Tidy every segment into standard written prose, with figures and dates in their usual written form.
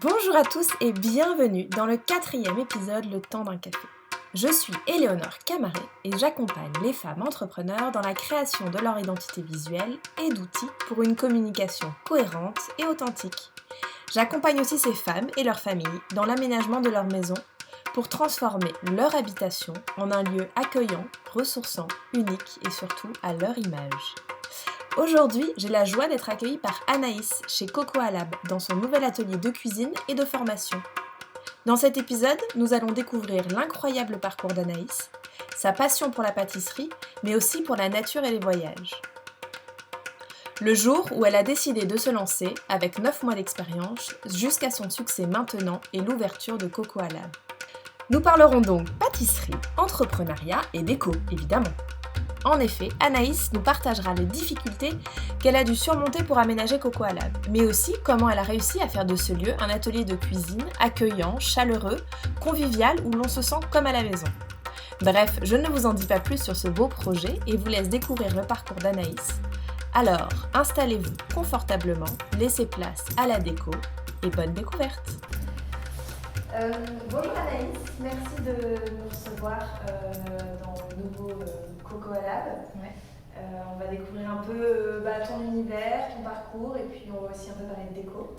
Bonjour à tous et bienvenue dans le 4e épisode Le temps d'un café. Je suis Éléonore Camaret et j'accompagne les femmes entrepreneurs dans la création de leur identité visuelle et d'outils pour une communication cohérente et authentique. J'accompagne aussi ces femmes et leurs familles dans l'aménagement de leur maison pour transformer leur habitation en un lieu accueillant, ressourçant, unique et surtout à leur image. Aujourd'hui, j'ai la joie d'être accueillie par Anaïs chez Cocoa Lab dans son nouvel atelier de cuisine et de formation. Dans cet épisode, nous allons découvrir l'incroyable parcours d'Anaïs, sa passion pour la pâtisserie, mais aussi pour la nature et les voyages. Le jour où elle a décidé de se lancer, avec 9 mois d'expérience, jusqu'à son succès maintenant et l'ouverture de Cocoa Lab. Nous parlerons donc pâtisserie, entrepreneuriat et déco, évidemment. En effet, Anaïs nous partagera les difficultés qu'elle a dû surmonter pour aménager Cocoa Lab, mais aussi comment elle a réussi à faire de ce lieu un atelier de cuisine accueillant, chaleureux, convivial où l'on se sent comme à la maison. Bref, je ne vous en dis pas plus sur ce beau projet et vous laisse découvrir le parcours d'Anaïs. Alors, installez-vous confortablement, laissez place à la déco et bonne découverte. Bonjour Anaïs, merci de nous recevoir dans le nouveau Cocoa Lab. Ouais. On va découvrir un peu ton univers, ton parcours et puis on va aussi un peu parler de déco.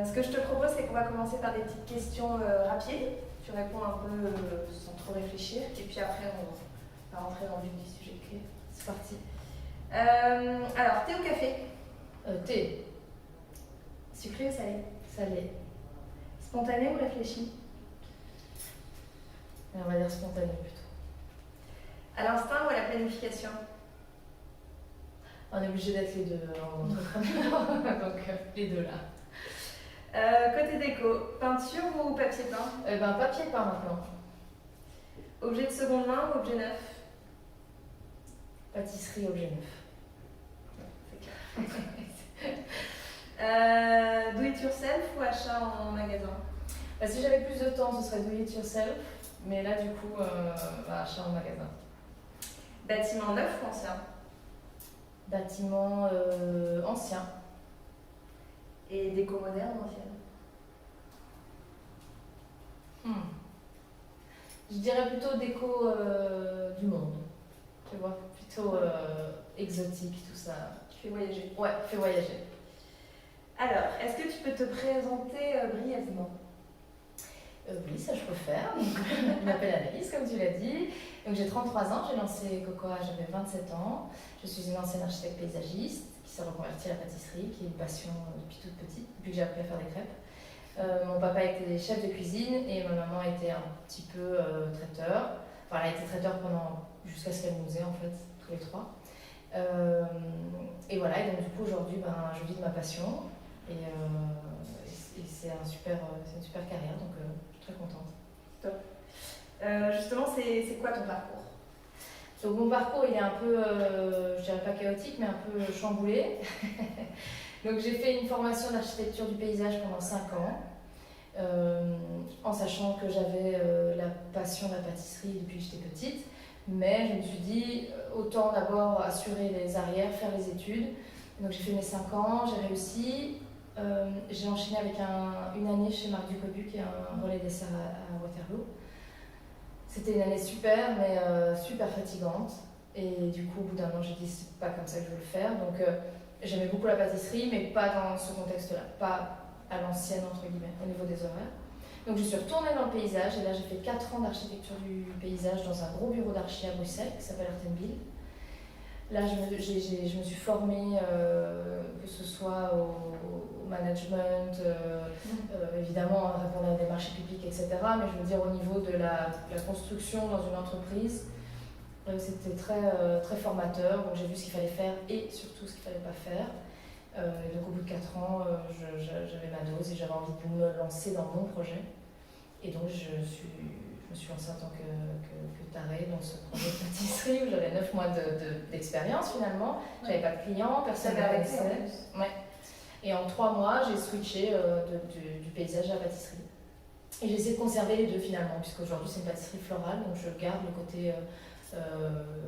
Ce que je te propose, c'est qu'on va commencer par des petites questions rapides. Tu réponds un peu sans trop réfléchir et puis après on va rentrer dans le vif du sujet. Okay. C'est parti. Alors, thé ou café? Thé. Sucré ou salé? Salé. Spontané ou réfléchi? On va dire spontané plutôt. À l'instinct ou à la planification? On est obligé d'être les deux en entrepreneur, donc les deux là. Côté déco, peinture ou papier peint? Papier peint maintenant. Objet de seconde main ou objet neuf? Pâtisserie, objet neuf. C'est clair. Do it yourself ou achat en magasin? Si j'avais plus de temps, ce serait do it yourself, mais là du coup, achat en magasin. Bâtiment neuf ou ancien? Bâtiment ancien. Et déco moderne ou ancienne? Je dirais plutôt déco du monde, tu vois, plutôt exotique, tout ça. Tu fais voyager? Ouais, fais voyager. Alors, est-ce que tu peux te présenter brièvement? Oui, ça je peux faire. Je m'appelle Anaïs, comme tu l'as dit. Donc j'ai 33 ans, j'ai lancé Cocoa, j'avais 27 ans. Je suis une ancienne architecte paysagiste qui s'est reconvertie à la pâtisserie, qui est une passion depuis toute petite, depuis que j'ai appris à faire des crêpes. Mon papa était chef de cuisine et ma maman était un petit peu traiteur. Enfin, elle a été traiteur jusqu'à ce qu'elle nous ait en fait, tous les trois. Et voilà, et donc du coup aujourd'hui je vis de ma passion et c'est une super carrière, donc je suis très contente. Top. Justement, c'est quoi ton parcours? Donc mon parcours il est un peu, je dirais pas chaotique, mais un peu chamboulé. Donc j'ai fait une formation d'architecture du paysage pendant 5 ans, en sachant que j'avais la passion de la pâtisserie depuis que j'étais petite. Mais je me suis dit, autant d'abord assurer les arrières, faire les études. Donc j'ai fait mes 5 ans, j'ai réussi. J'ai enchaîné avec une année chez Marc Ducobu, qui est un relais dessert à Waterloo. C'était une année super, mais super fatigante. Et du coup, au bout d'un an, j'ai dit, c'est pas comme ça que je veux le faire. Donc j'aimais beaucoup la pâtisserie, mais pas dans ce contexte-là, pas à l'ancienne, entre guillemets, au niveau des horaires. Donc je suis retournée dans le paysage et là j'ai fait 4 ans d'architecture du paysage dans un gros bureau d'archi à Bruxelles qui s'appelle Artenville. Là je me suis formée, que ce soit au management, évidemment à répondre à des marchés publics, etc. Mais je veux dire au niveau de la construction dans une entreprise, c'était très formateur. Donc j'ai vu ce qu'il fallait faire et surtout ce qu'il ne fallait pas faire. Donc au bout de 4 ans, j'avais ma dose et j'avais envie de me lancer dans mon projet. Et donc je me suis lancée en tant que tarée dans ce projet de pâtisserie où j'avais 9 mois d'expérience finalement. J'avais pas de clients, personne ne connaissait. Ouais. Et en 3 mois, j'ai switché du paysage à la pâtisserie. Et j'ai essayé de conserver les deux finalement, puisqu'aujourd'hui c'est une pâtisserie florale, donc je garde le côté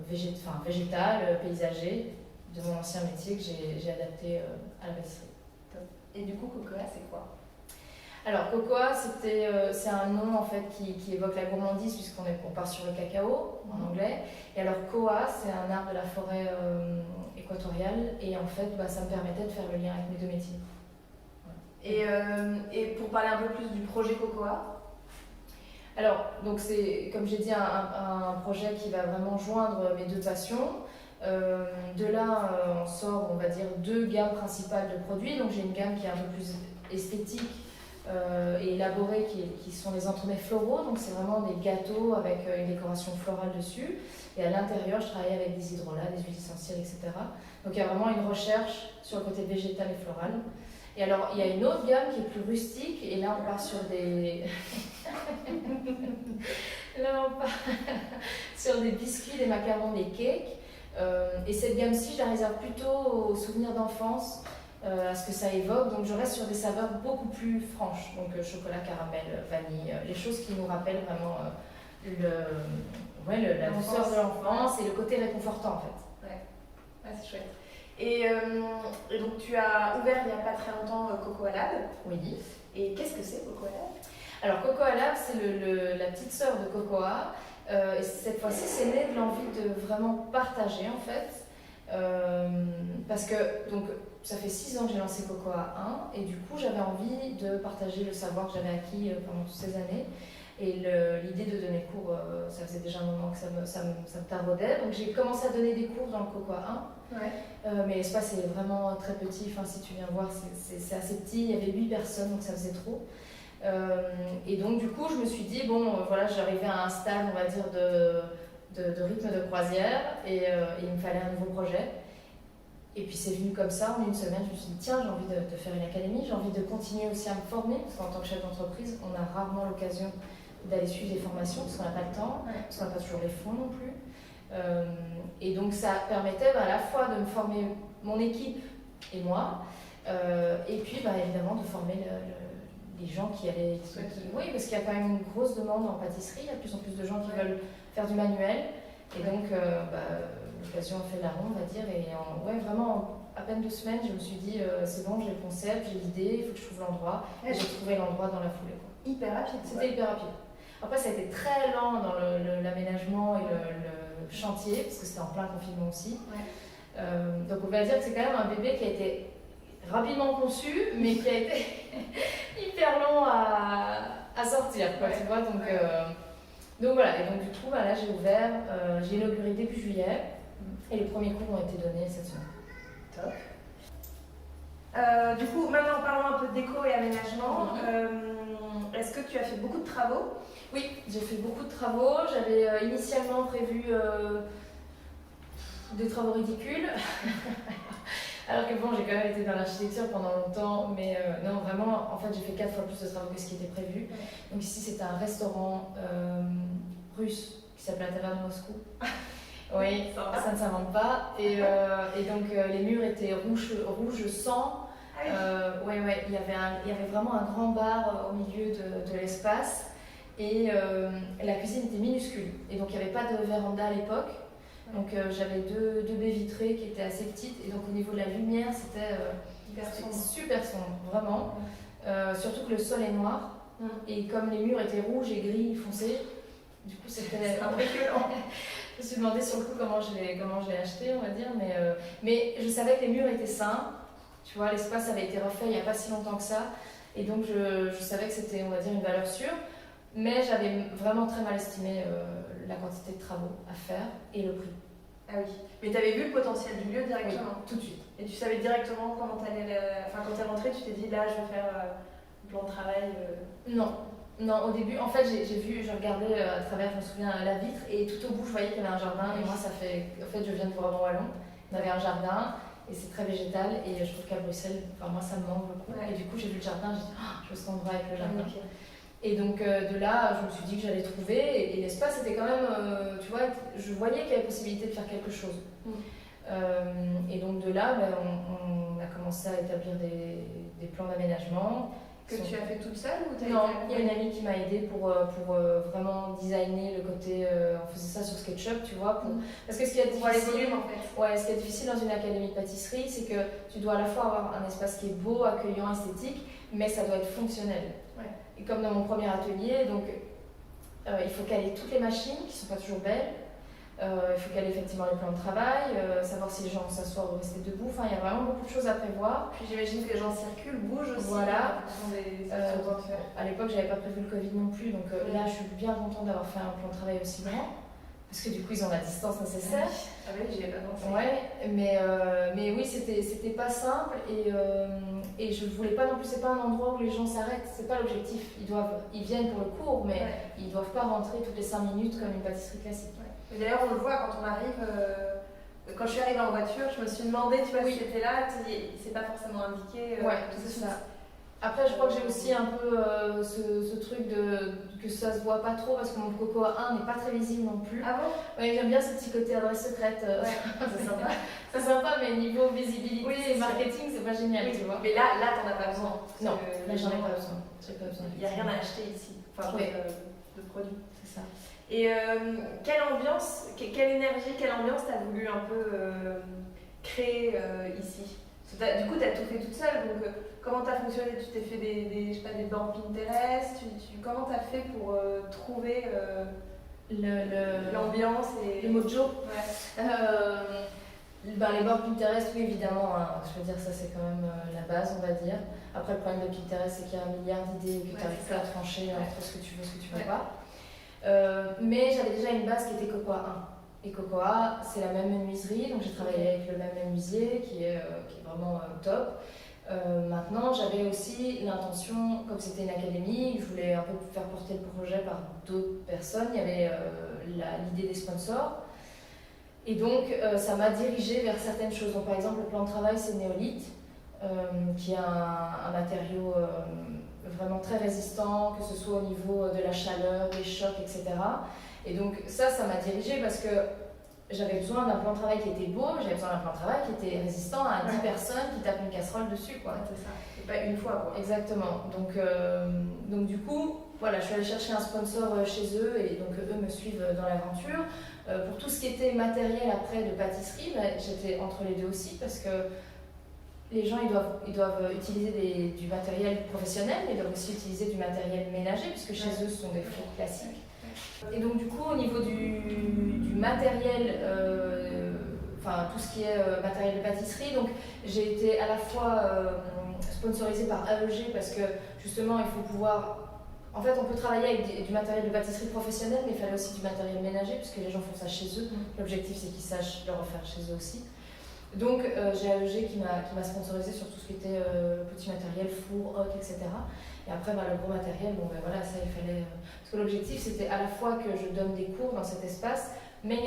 végétal, paysager de mon ancien métier que j'ai adapté à la pâtisserie. Et du coup, Cocoa, c'est quoi? Alors, cocoa, c'est un nom en fait qui évoque la gourmandise on part sur le cacao en anglais. Et alors, koa, c'est un arbre de la forêt équatoriale. Et en fait, ça me permettait de faire le lien avec mes deux métiers. Et pour parler un peu plus du projet Cocoa. Alors, donc c'est, comme j'ai dit, un projet qui va vraiment joindre mes deux passions. De là, on sort, on va dire, deux gammes principales de produits. Donc, j'ai une gamme qui est un peu plus esthétique et élaborée, qui sont les entremets floraux. Donc, c'est vraiment des gâteaux avec une décoration florale dessus. Et à l'intérieur, je travaille avec des hydrolats, des huiles essentielles, etc. Donc, il y a vraiment une recherche sur le côté végétal et floral. Et alors, il y a une autre gamme qui est plus rustique, et là, on part sur des... là, on part sur des biscuits, des macarons, des cakes. Et cette gamme-ci, je la réserve plutôt aux souvenirs d'enfance, à ce que ça évoque. Donc, je reste sur des saveurs beaucoup plus franches. Donc, chocolat, caramel, vanille, les choses qui nous rappellent vraiment la douceur de l'enfance et le côté réconfortant, en fait. Ouais, c'est chouette. Et donc tu as ouvert il n'y a pas très longtemps Cocoa Lab. Oui. Et qu'est-ce que c'est Cocoa Lab? Alors Cocoa Lab, c'est la petite sœur de Cocoa. Et cette fois-ci, c'est né de l'envie de vraiment partager en fait. Parce que donc, ça fait 6 ans que j'ai lancé Cocoa 1 et du coup j'avais envie de partager le savoir que j'avais acquis pendant toutes ces années. Et l'idée de donner cours, ça faisait déjà un moment que ça me taraudait. Donc j'ai commencé à donner des cours dans le Cocoa 1. Ouais. Mais l'espace est vraiment très petit. Enfin, si tu viens voir, c'est assez petit. Il y avait 8 personnes, donc ça faisait trop. Et donc du coup, je me suis dit, voilà, j'arrivais à un stade, on va dire, de rythme de croisière. Et il me fallait un nouveau projet. Et puis c'est venu comme ça, en une semaine, je me suis dit, tiens, j'ai envie de faire une académie. J'ai envie de continuer aussi à me former. Parce qu'en tant que chef d'entreprise, on a rarement l'occasion d'aller suivre des formations parce qu'on n'a pas le temps, parce qu'on n'a pas toujours les fonds non plus. Et donc ça permettait à la fois de me former mon équipe et moi, et puis évidemment de former les gens qui allaient... Oui, parce qu'il y a quand même une grosse demande en pâtisserie, il y a de plus en plus de gens qui veulent faire du manuel, et donc l'occasion a fait la ronde, on va dire, et vraiment en à peine 2 semaines, je me suis dit, c'est bon, j'ai le concept, j'ai l'idée, il faut que je trouve l'endroit, et j'ai trouvé l'endroit dans la foulée. Hyper rapide. C'était hyper rapide. Après, ça a été très lent dans l'aménagement et le chantier, parce que c'était en plein confinement aussi. Donc on va dire que c'est quand même un bébé qui a été rapidement conçu, mais qui a été hyper long à sortir, quoi, tu vois. Donc voilà, et donc du coup, là j'ai ouvert, j'ai inauguré début juillet, et les premiers cours ont été donnés cette semaine. Top. Du coup, maintenant parlons un peu de déco et aménagement. Est-ce que tu as fait beaucoup de travaux? Oui, j'ai fait beaucoup de travaux. J'avais initialement prévu des travaux ridicules. Alors que j'ai quand même été dans l'architecture pendant longtemps, mais non, vraiment, en fait, j'ai fait 4 fois plus de travaux que ce qui était prévu. Donc ici, c'était un restaurant russe qui s'appelait La Taverne de Moscou. Oui, ça ne s'invente pas. Et donc, les murs étaient rouge sang. Il y avait vraiment un grand bar au milieu de l'espace. Et la cuisine était minuscule. Et donc, il n'y avait pas de véranda à l'époque. Donc j'avais deux baies vitrées qui étaient assez petites et donc au niveau de la lumière c'était super sombre, vraiment. Surtout que le sol est noir et comme les murs étaient rouges et gris foncés, du coup c'était un peu violent. Je me suis demandé sur le coup comment je l'ai acheté, on va dire, mais je savais que les murs étaient sains, tu vois, l'espace avait été refait il n'y a pas si longtemps que ça et donc je savais que c'était, on va dire, une valeur sûre, mais j'avais vraiment très mal estimé la quantité de travaux à faire et le prix. Ah oui, mais tu avais vu le potentiel du lieu directement? Oui, tout de suite. Et tu savais directement comment tu allais... Enfin, quand tu es rentrée, tu t'es dit là, je vais faire un plan de travail Non, au début, en fait, je regardais à travers, je me souviens, la vitre et tout au bout, je voyais qu'il y avait un jardin et moi, en fait, je viens de Brabant-Wallon, on avait un jardin et c'est très végétal et je trouve qu'à Bruxelles, moi, ça me manque beaucoup. Et du coup, j'ai vu le jardin, j'ai dit, je veux cet endroit avec le jardin. Et donc de là, je me suis dit que j'allais trouver et l'espace était quand même, tu vois, je voyais qu'il y avait possibilité de faire quelque chose. Et donc de là, on a commencé à établir des plans d'aménagement. Que tu as fait toute seule ou Non, il y a une amie qui m'a aidée pour vraiment designer le côté, on faisait ça sur SketchUp, tu vois, parce que ce qui est difficile, ce qui est difficile dans une académie de pâtisserie, c'est que tu dois à la fois avoir un espace qui est beau, accueillant, esthétique, mais ça doit être fonctionnel. Ouais. Et comme dans mon premier atelier, donc il faut caler toutes les machines qui ne sont pas toujours belles. Il faut caler effectivement les plans de travail, savoir si les gens s'assoient ou restent debout. Enfin, il y a vraiment beaucoup de choses à prévoir. Puis j'imagine que les gens circulent, bougent aussi. Voilà. À l'époque, j'avais pas prévu le Covid non plus, donc là, je suis bien contente d'avoir fait un plan de travail aussi grand. Parce que du coup, ils ont la distance nécessaire. Ah oui, j'y ai pas pensé. Ouais, mais oui, c'était pas simple et je voulais pas non plus, c'est pas un endroit où les gens s'arrêtent, c'est pas l'objectif. Ils viennent pour le cours, mais ils doivent pas rentrer toutes les 5 minutes comme une pâtisserie classique. Ouais. D'ailleurs, on le voit quand on arrive, quand je suis arrivée en voiture, je me suis demandé, tu vois, si c'était là, c'est pas forcément indiqué. Ouais, c'est ça. Après, je crois que j'ai aussi un peu ce truc que ça se voit pas trop parce que mon cocoa 1 n'est pas très visible non plus. Ah bon? Ouais, j'aime bien ce petit côté adresse secrète. Ouais, c'est sympa. C'est sympa, mais niveau visibilité et c'est marketing, c'est pas génial, tu vois. Mais là t'en as pas besoin. Non, là j'en ai pas besoin. Il n'y a rien à acheter ici. Enfin, de produits. C'est ça. Et quelle ambiance, quelle énergie, quelle ambiance t'as voulu un peu créer ici? Du coup, tu as tout fait toute seule, donc comment tu as fonctionné? Tu t'es fait je sais pas, des bords Pinterest, comment tu as fait pour trouver l'ambiance et le mojo? Ouais. Les bords Pinterest, oui, évidemment, hein. Je veux dire, ça c'est quand même la base, on va dire. Après, le problème de Pinterest, c'est qu'il y a un milliard d'idées que tu n'arrives pas à trancher entre ce que tu veux, ce que tu veux pas. Mais j'avais déjà une base qui était Cocoa 1. Et Cocoa, c'est la même menuiserie, donc j'ai travaillé avec le même menuisier qui est vraiment top. Maintenant, j'avais aussi l'intention, comme c'était une académie, je voulais un peu faire porter le projet par d'autres personnes. Il y avait l'idée des sponsors. Et donc, ça m'a dirigée vers certaines choses. Donc, par exemple, le plan de travail, c'est Néolith, qui est un matériau vraiment très résistant, que ce soit au niveau de la chaleur, des chocs, etc. Et donc ça m'a dirigée parce que j'avais besoin d'un plan de travail qui était beau, mais j'avais besoin d'un plan de travail qui était résistant à 10 personnes qui tapent une casserole dessus, quoi. C'est ça. Et pas une fois, quoi. Exactement. Donc du coup, voilà, je suis allée chercher un sponsor chez eux et donc eux me suivent dans l'aventure. Pour tout ce qui était matériel après de pâtisserie, j'étais entre les deux aussi parce que les gens ils doivent utiliser du matériel professionnel, mais ils doivent aussi utiliser du matériel ménager puisque chez eux ce sont des fours classiques. Et donc du coup au niveau du matériel, tout ce qui est matériel de pâtisserie, donc j'ai été à la fois sponsorisée par AEG parce que justement il faut pouvoir... En fait on peut travailler avec du matériel de pâtisserie professionnel, mais il fallait aussi du matériel ménager puisque les gens font ça chez eux. L'objectif c'est qu'ils sachent le refaire chez eux aussi. Donc j'ai AEG qui m'a sponsorisée sur tout ce qui était petit matériel, four, hoc, etc. Et après le gros matériel, voilà, ça il fallait... Parce que l'objectif c'était à la fois que je donne des cours dans cet espace, mais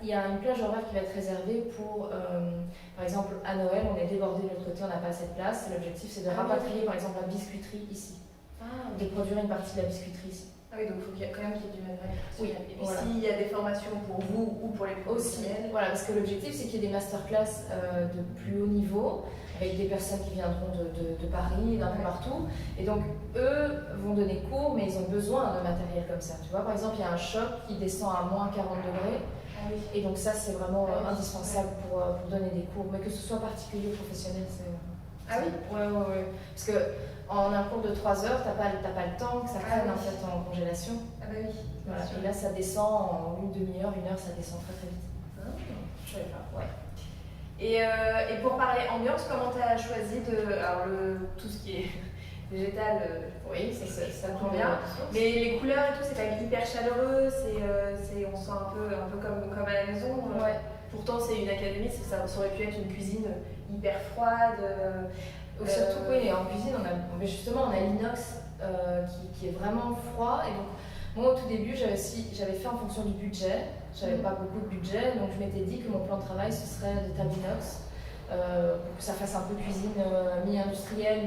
il y a une plage horaire qui va être réservée pour, par exemple à Noël, on est débordé de l'autre côté, on n'a pas assez de place. L'objectif c'est de rapatrier par exemple la biscuiterie ici, de produire une partie de la biscuiterie ici. Ah oui, donc il faut quand même qu'il y ait du matériel. Oui, et puis s'il y a des formations pour vous ou pour les professionnels. Voilà, parce que l'objectif c'est qu'il y ait des masterclass de plus haut niveau avec des personnes qui viendront de Paris et d'un peu partout. Et donc eux vont donner cours, mais ils ont besoin de matériel comme ça. Tu vois, par exemple, il y a un choc qui descend à moins 40 degrés. Ah oui. Et donc ça c'est vraiment indispensable pour donner des cours, mais que ce soit particulier ou professionnel, c'est... Ah oui? Ouais. Parce que en un cours de 3 heures, t'as pas le temps que ça prenne en fait en congélation. Ah bah oui. Voilà. Et là ça descend en une demi-heure, 1 heure, ça descend très très vite. Je savais pas. Ouais. Et pour parler ambiance, comment tu as choisi tout ce qui est végétal? Oui, ça prend bien. Mais les couleurs et tout, c'est quand même hyper chaleureux, on se sent un peu comme à la maison. Ouais. Pourtant, c'est une académie, ça aurait pu être une cuisine hyper froide. Surtout, oui, en cuisine, on a l'inox qui est vraiment froid. Et donc, moi, au tout début, j'avais fait en fonction du budget. J'avais pas beaucoup de budget, donc je m'étais dit que mon plan de travail, ce serait de table inox, pour que ça fasse un peu cuisine mi-industrielle,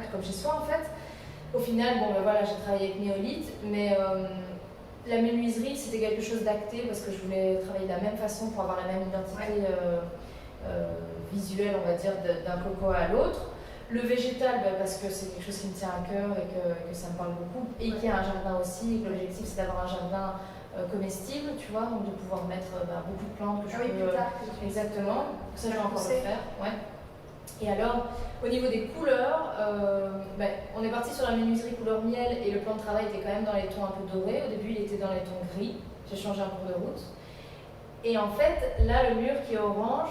comme chez soi, en fait. Au final, j'ai travaillé avec Néolith, mais la menuiserie, c'était quelque chose d'acté parce que je voulais travailler de la même façon pour avoir la même identité visuelle, on va dire, d'un cocoa à l'autre. Le végétal, parce que c'est quelque chose qui me tient à cœur et que ça me parle beaucoup, et qu'il y a un jardin aussi. L'objectif, c'est d'avoir un jardin comestible, tu vois, donc de pouvoir mettre beaucoup de plantes que je peux... Plus tard, exactement, ça je vais encore le faire, ouais. Et alors, au niveau des couleurs, on est parti sur la menuiserie couleur miel et le plan de travail était quand même dans les tons un peu dorés. Au début, il était dans les tons gris. J'ai changé en cours de route. Et en fait, là, le mur qui est orange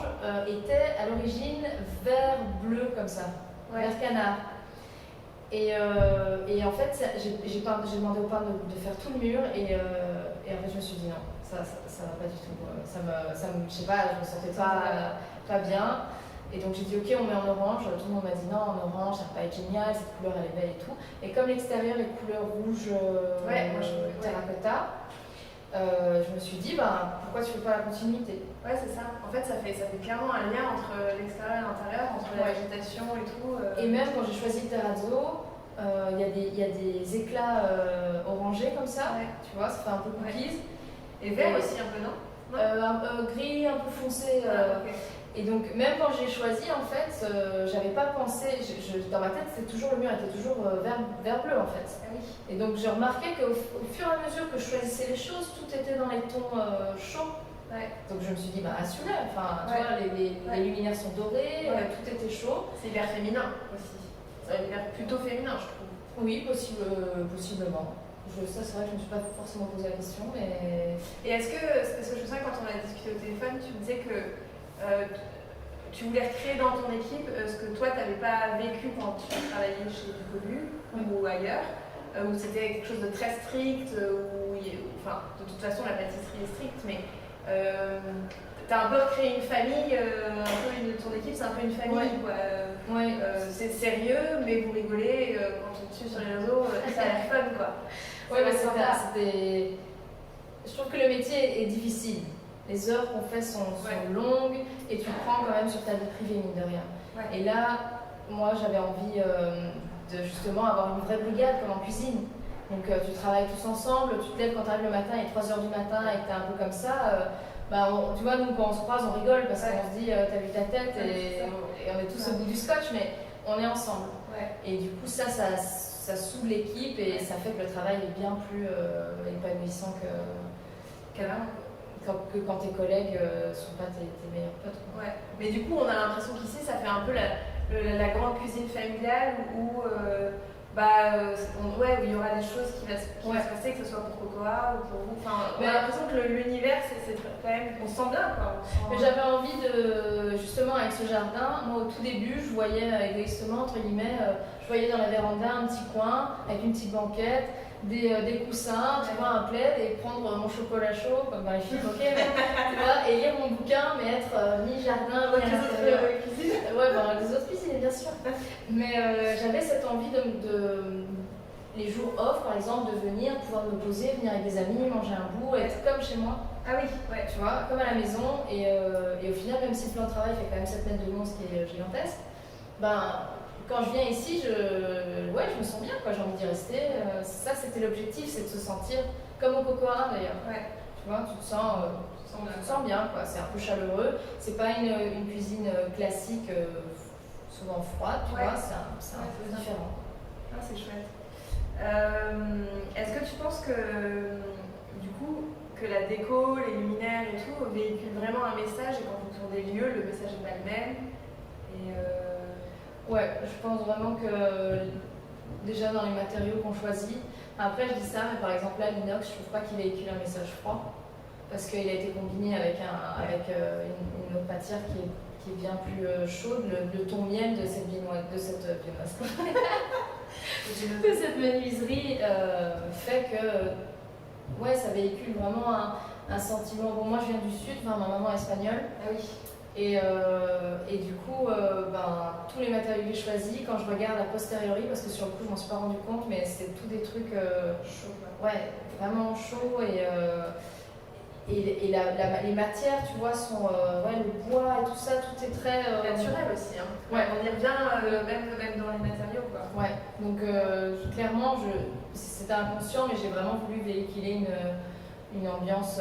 était à l'origine vert-bleu comme ça, vert canard. Et en fait, j'ai demandé au peintre de faire tout le mur et en fait, je me suis dit non, ça va pas du tout. Je sais pas, je me sentais pas bien. Et donc j'ai dit ok, on met en orange. Tout le monde m'a dit non, en orange, ça va pas être génial, cette couleur elle est belle et tout. Et comme l'extérieur est couleur rouge terracotta, je me suis dit pourquoi tu fais pas la continuité? Ouais, c'est ça. En fait, ça fait clairement un lien entre l'extérieur et l'intérieur, entre la végétation et tout. Et même quand j'ai choisi le terrazzo, il y a des éclats orangés comme ça, tu vois, ça fait un peu cookies. Et vert aussi un peu, non? Gris, un peu foncé. Okay. Et donc, même quand j'ai choisi, en fait, j'avais pas pensé, dans ma tête, c'était toujours, le mur était toujours vert bleu, en fait. Ah oui. Et donc, j'ai remarqué qu'au fur et à mesure que je choisissais les choses, tout était dans les tons chauds. Ouais. Donc, je me suis dit, assume-le. Enfin, tu vois, les luminaires sont dorés, tout était chaud. C'est hyper féminin aussi. C'est plutôt féminin, je trouve. Oui, possiblement. Ça, c'est vrai que je ne me suis pas forcément posé la question, mais... Et est-ce que, parce que je me souviens quand on a discuté au téléphone, tu me disais que tu voulais recréer dans ton équipe ce que toi, tu n'avais pas vécu quand tu travaillais chez Ducolu ou ailleurs, où c'était quelque chose de très strict, enfin, de toute façon, la pâtisserie est stricte, mais tu as un peu recréé une famille, ton équipe, c'est un peu une famille, quoi. C'est sérieux, mais vous rigolez quand on te suit sur les réseaux, ça a l'air fun, quoi. C'était... Je trouve que le métier est difficile. Les heures qu'on fait sont longues et tu prends quand même sur ta vie privée, mine de rien. Ouais. Et là, moi, j'avais envie de justement avoir une vraie brigade comme en cuisine. Donc, tu travailles tous ensemble, tu te lèves quand tu arrives le matin, il est 3h du matin et que tu es un peu comme ça. Tu vois, nous, quand on se croise, on rigole parce qu'on se dit, t'as vu ta tête et on est tous au bout du scotch, mais on est ensemble. Ouais. Et du coup, ça soude l'équipe et ça fait que le travail est bien plus épanouissant que quand tes collègues sont pas tes meilleurs potes. Ouais. Mais du coup, on a l'impression qu'ici, ça fait un peu la grande cuisine familiale où il y aura des choses qui vont se passer, que ce soit pour Cocoa ou pour vous. Enfin, on a l'impression que l'univers, c'est quand même, on se sent bien, quoi. Mais j'avais envie de, justement, avec ce jardin, moi au tout début, je voyais égoïstement, entre guillemets, je voyais dans la véranda un petit coin avec une petite banquette, des coussins, tu vois, un plaid et prendre mon chocolat chaud, comme dans les films, ok, tu vois, et lire mon bouquin, mais être mi-jardin, mi-intérieur. Les autres cuisines, bien sûr. Mais j'avais cette envie de les jours off, par exemple, de venir, pouvoir me poser, venir avec des amis, manger un bout, être comme chez moi. Ah oui, tu vois, comme à la maison. Et au final, même si le plan de travail fait quand même 7 mètres de long, ce qui est gigantesque, quand je viens ici, je me sens bien, quoi. J'ai envie d'y rester. Ça, c'était l'objectif, c'est de se sentir comme au Cocoa d'ailleurs. Ouais. Tu vois, tu te sens bien, quoi. C'est un peu chaleureux. C'est pas une cuisine classique, souvent froide, tu vois. C'est un peu différent. Ah, c'est chouette. Est-ce que tu penses que, du coup, que la déco, les luminaires et tout véhiculent vraiment un message et qu'en fonction des lieux, le message n'est pas le même Ouais, je pense vraiment que déjà dans les matériaux qu'on choisit, après je dis ça, mais par exemple là l'inox, je trouve pas qu'il véhicule un message froid parce qu'il a été combiné avec une autre matière qui est bien plus chaude, le ton miel de cette menuiserie fait que ça véhicule vraiment un sentiment. Bon, moi je viens du sud, ma maman est espagnole. Ah oui. Et du coup, tous les matériaux que j'ai choisis, quand je regarde a posteriori, parce que sur le coup je m'en suis pas rendu compte, mais c'est tous des trucs chauds. Ouais, vraiment chauds et les matières, tu vois, sont le bois et tout ça, tout est très naturel aussi. Hein. Ouais, on y revient même dans les matériaux, quoi. Ouais, donc clairement, c'était inconscient, mais j'ai vraiment voulu véhiculer une ambiance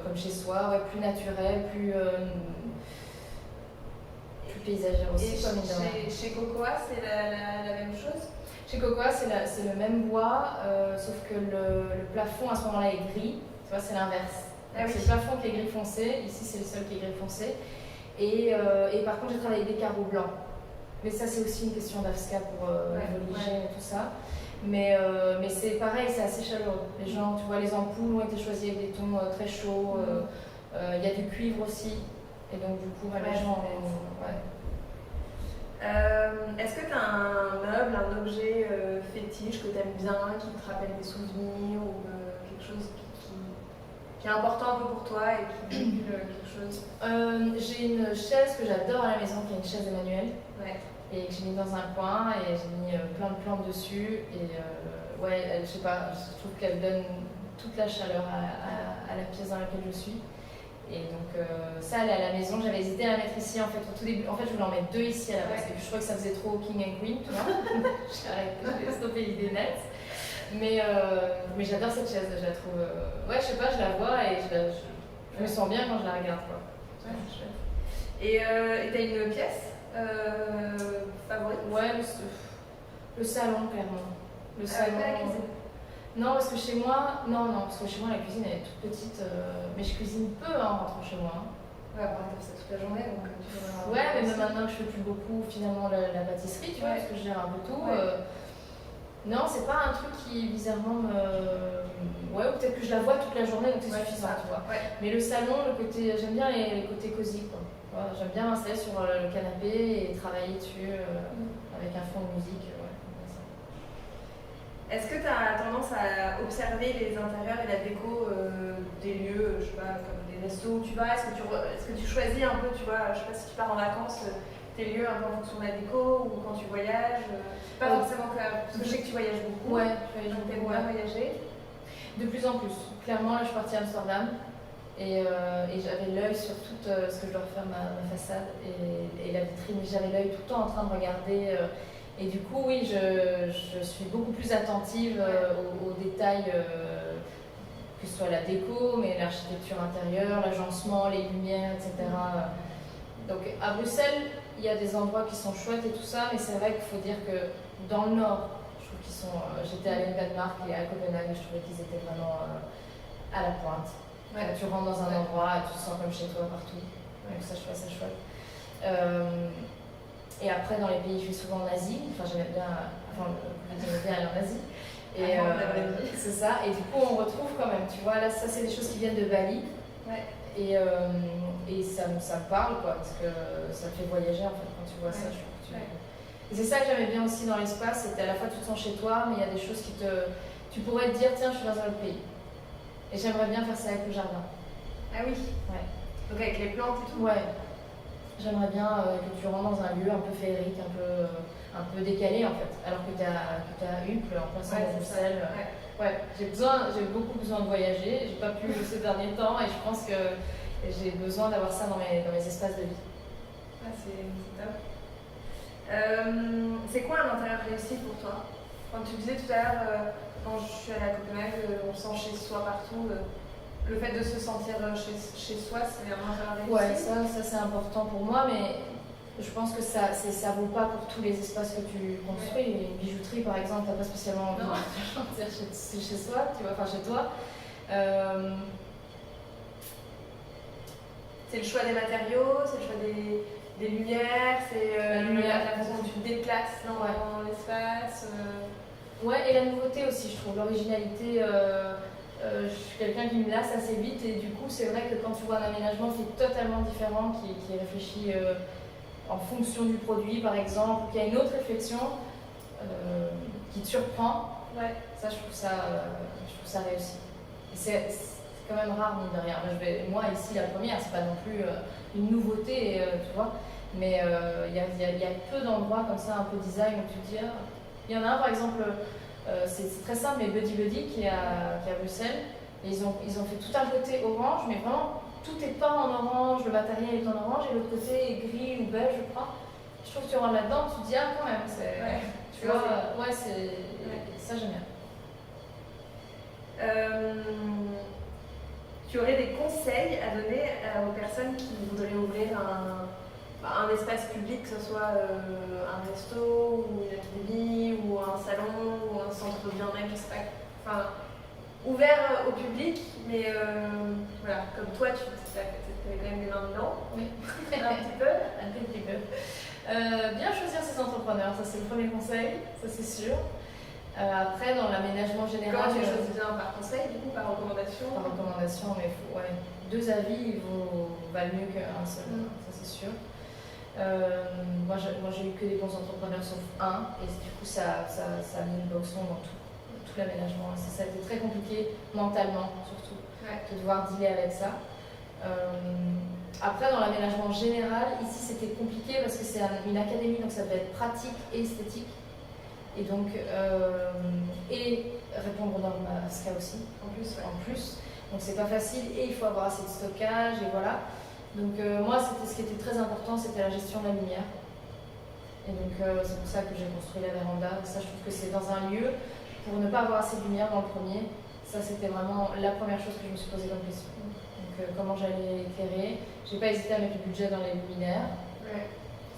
comme chez soi, plus naturelle, plus paysagère aussi. Et chez Cocoa, c'est la même chose? Chez Cocoa, c'est le même bois, sauf que le plafond à ce moment-là est gris. Tu vois, c'est l'inverse. Ah oui. C'est le plafond qui est gris foncé. Ici, c'est le sol qui est gris foncé. Et par contre, j'ai travaillé avec des carreaux blancs. Mais ça, c'est aussi une question d'AFSCA pour l'hygiène et tout ça. Mais c'est pareil, c'est assez chaleureux. Les gens, tu vois, les ampoules ont été choisies avec des tons très chauds. Il y a du cuivre aussi. Et donc, du coup, les gens. Est-ce que tu as un meuble, un objet fétiche que tu aimes bien, qui te rappelle des souvenirs ou quelque chose qui est important un peu pour toi et qui véhicule quelque chose? J'ai une chaise que j'adore à la maison, qui est une chaise Emmanuel. Ouais. Et que j'ai mis dans un coin et j'ai mis plein de plantes dessus. Et je sais pas, je trouve qu'elle donne toute la chaleur à la pièce dans laquelle je suis. Et donc ça, elle est à la maison. J'avais hésité à la mettre ici en fait au tout début. En fait, je voulais en mettre 2 ici à la base. Et puis je trouvais que ça faisait trop King and Queen, tu vois. J'ai stoppé l'idée nette. Mais j'adore cette chaise, je la trouve. Je sais pas, je la vois et je me sens bien quand je la regarde, quoi. Ouais, c'est chouette. Et t'as une pièce favorite? Ouais, le salon, clairement. Le salon. Pas la cuisine? Non, parce que chez moi, parce que chez moi la cuisine elle est toute petite, mais je cuisine peu en rentrant chez moi. Ouais, après t'as fait ça toute la journée, donc tu peux. Ouais, mais même maintenant que je fais plus beaucoup finalement la pâtisserie, tu vois, parce que je gère un peu tout. Non, c'est pas un truc qui bizarrement me. Ouais, ou peut-être que je la vois toute la journée, donc c'est suffisant, tu vois. Ouais. Mais le salon, j'aime bien les côtés cosy, quoi. Ouais, j'aime bien m'installer sur le canapé et travailler dessus avec un fond de musique. Est-ce que tu as tendance à observer les intérieurs et la déco des lieux, je sais pas, comme des restos où tu vas? Est-ce que tu choisis un peu, tu vois, je sais pas si tu pars en vacances, tes lieux un peu en fonction de la déco ou quand tu voyages? Pas forcément parce que je sais que tu voyages beaucoup. Ouais, je voyage beaucoup. T'aimes bien voyager? De plus en plus. Clairement, là, je suis partie à Amsterdam et j'avais l'œil sur tout ce que je dois refaire ma façade et la vitrine. J'avais l'œil tout le temps en train de regarder. Et du coup, oui, je suis beaucoup plus attentive aux détails, que ce soit la déco, mais l'architecture intérieure, l'agencement, les lumières, etc. Donc à Bruxelles, il y a des endroits qui sont chouettes et tout ça, mais c'est vrai qu'il faut dire que dans le nord, je trouve qu'ils sont. J'étais allée à Danemark et à Copenhague, et je trouvais qu'ils étaient vraiment à la pointe. Ouais. Tu rentres dans un endroit et tu te sens comme chez toi partout. Donc ça, je trouve ça chouette. Et après, dans les pays, je vais souvent en Asie. J'aimais bien aller en Asie. Et c'est ça. Et du coup, on retrouve quand même, tu vois, là, ça, c'est des choses qui viennent de Bali. Ouais. Et ça me parle, quoi, parce que ça me fait voyager, en fait, quand tu vois ça. Je trouve que Et c'est ça que j'aimais bien aussi dans l'espace, c'est qu'à la fois, tu te sens chez toi, mais il y a des choses qui tu pourrais te dire, tiens, je suis dans un autre pays. Et j'aimerais bien faire ça avec le jardin. Ah oui? Ouais. Donc avec les plantes et tout? Ouais. J'aimerais bien que tu rentres dans un lieu un peu féerique, un peu décalé en fait, alors que tu es à Uccle, en plein centre de Bruxelles. Ouais, j'ai beaucoup besoin de voyager, j'ai pas pu ces derniers temps et je pense que j'ai besoin d'avoir ça dans mes espaces de vie. Ah, c'est top. C'est quoi un intérieur réussi pour toi? Quand tu disais tout à l'heure, quand je suis allée à Copenhague, on sent chez soi partout. Le fait de se sentir chez soi, c'est un intérieur réussi? Ouais, ça c'est important pour moi, mais je pense que ça vaut pas pour tous les espaces que tu construis. Ouais. Une bijouterie par exemple, t'as pas spécialement envie de sentir chez soi, tu vois, enfin chez toi. C'est le choix des matériaux, c'est le choix des lumières, c'est la façon dont tu te déplaces dans l'espace. Ouais, et la nouveauté aussi, je trouve, l'originalité. Je suis quelqu'un qui me lasse assez vite et du coup c'est vrai que quand tu vois un aménagement qui est totalement différent, qui est réfléchi en fonction du produit par exemple, ou qui a une autre réflexion qui te surprend, ça je trouve ça réussi. Et c'est quand même rare mine de rien. Moi ici la première, c'est pas non plus une nouveauté, tu vois, mais il y a peu d'endroits comme ça un peu design où tu te dis, il y en a un par exemple. C'est très simple, mais Buddy Buddy qui est à Bruxelles, et ils ont fait tout un côté orange, mais vraiment tout est peint en orange, le matériel est en orange, et l'autre côté est gris ou beige, je crois. Je trouve que tu rentres là-dedans, tu te dis, ah, quand même, tu vois, ça j'aime bien. Tu aurais des conseils à donner aux personnes qui voudraient ouvrir un espace public, que ce soit un resto, ou une académie, ou un salon, ou un centre de bien-être, je sais pas. Enfin, ouvert au public, mais voilà, comme toi, tu avais quand même des mains dedans. Oui, un petit peu. Un petit peu. Bien choisir ses entrepreneurs, ça c'est le premier conseil, ça c'est sûr. Après, dans l'aménagement général... Comment tu choisis bien? Par conseil, du coup, par recommandation? Par recommandation, mais ouais, 2 avis valent mieux qu'un seul, ça c'est sûr. Moi j'ai eu que des bons entrepreneurs sauf un, et du coup ça a mis une boxon dans tout l'aménagement. Ça a été très compliqué mentalement surtout, de devoir dealer avec ça. Après, dans l'aménagement général, ici c'était compliqué parce que c'est une académie, donc ça devait être pratique et esthétique. Et donc, et répondre aux normes ASCA aussi, en plus. Donc c'est pas facile et il faut avoir assez de stockage et voilà. Donc moi, ce qui était très important, c'était la gestion de la lumière. Et donc c'est pour ça que j'ai construit la véranda. Et ça, je trouve que c'est dans un lieu, pour ne pas avoir assez de lumière dans le premier, ça c'était vraiment la première chose que je me suis posée comme question. Donc comment j'allais éclairer. J'ai pas hésité à mettre du budget dans les luminaires.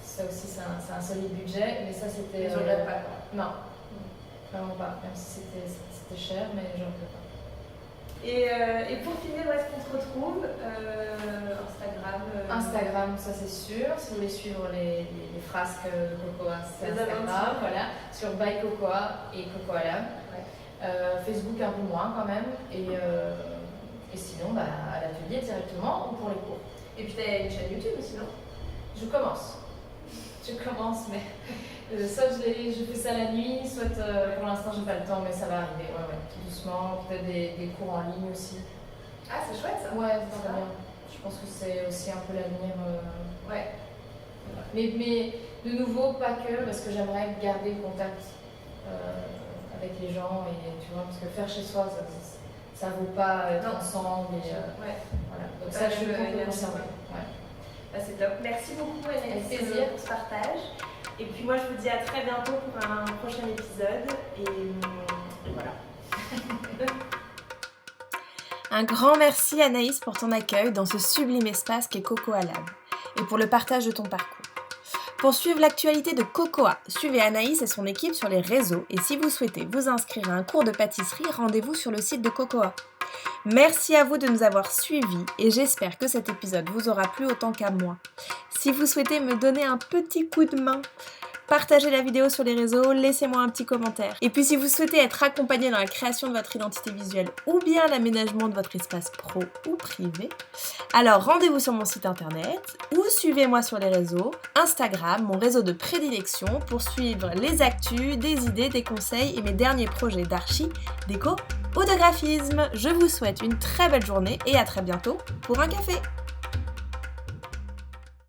Ça aussi, c'est un solide budget, mais ça c'était... Je regrette pas. Non, vraiment pas. Même si c'était cher, mais je regrette pas. Et pour finir, où est-ce qu'on te retrouve? Instagram Instagram, ça c'est sûr. Si vous voulez suivre les frasques de Cocoa, c'est Instagram. Voilà. Sur By Cocoa et Cocoa Lab. Facebook un peu moins quand même. Et sinon, à l'atelier directement ou pour les cours. Et puis tu as une chaîne YouTube aussi, non? Je commence, mais soit je fais ça la nuit, soit pour l'instant j'ai pas le temps, mais ça va arriver, tout doucement, peut-être des cours en ligne aussi. Ah, c'est chouette ça. Ouais, c'est très bien. Je pense que c'est aussi un peu l'avenir. Mais de nouveau, pas que, parce que j'aimerais garder le contact avec les gens, et tu vois, parce que faire chez soi, ça vaut pas être ensemble. Et, voilà. Donc ça, je peux conserver. C'est top. Merci beaucoup, Anaïs, pour ce partage. Et puis moi, je vous dis à très bientôt pour un prochain épisode. Et voilà. Un grand merci Anaïs pour ton accueil dans ce sublime espace qu'est Cocoa Lab et pour le partage de ton parcours. Pour suivre l'actualité de Cocoa, suivez Anaïs et son équipe sur les réseaux et si vous souhaitez vous inscrire à un cours de pâtisserie, rendez-vous sur le site de Cocoa. Merci à vous de nous avoir suivis et j'espère que cet épisode vous aura plu autant qu'à moi. Si vous souhaitez me donner un petit coup de main, partagez la vidéo sur les réseaux, laissez-moi un petit commentaire. Et puis si vous souhaitez être accompagné dans la création de votre identité visuelle ou bien l'aménagement de votre espace pro ou privé, alors rendez-vous sur mon site internet ou suivez-moi sur les réseaux, Instagram, mon réseau de prédilection pour suivre les actus, des idées, des conseils et mes derniers projets d'archi, déco ou de graphisme. Je vous souhaite une très belle journée et à très bientôt pour un café.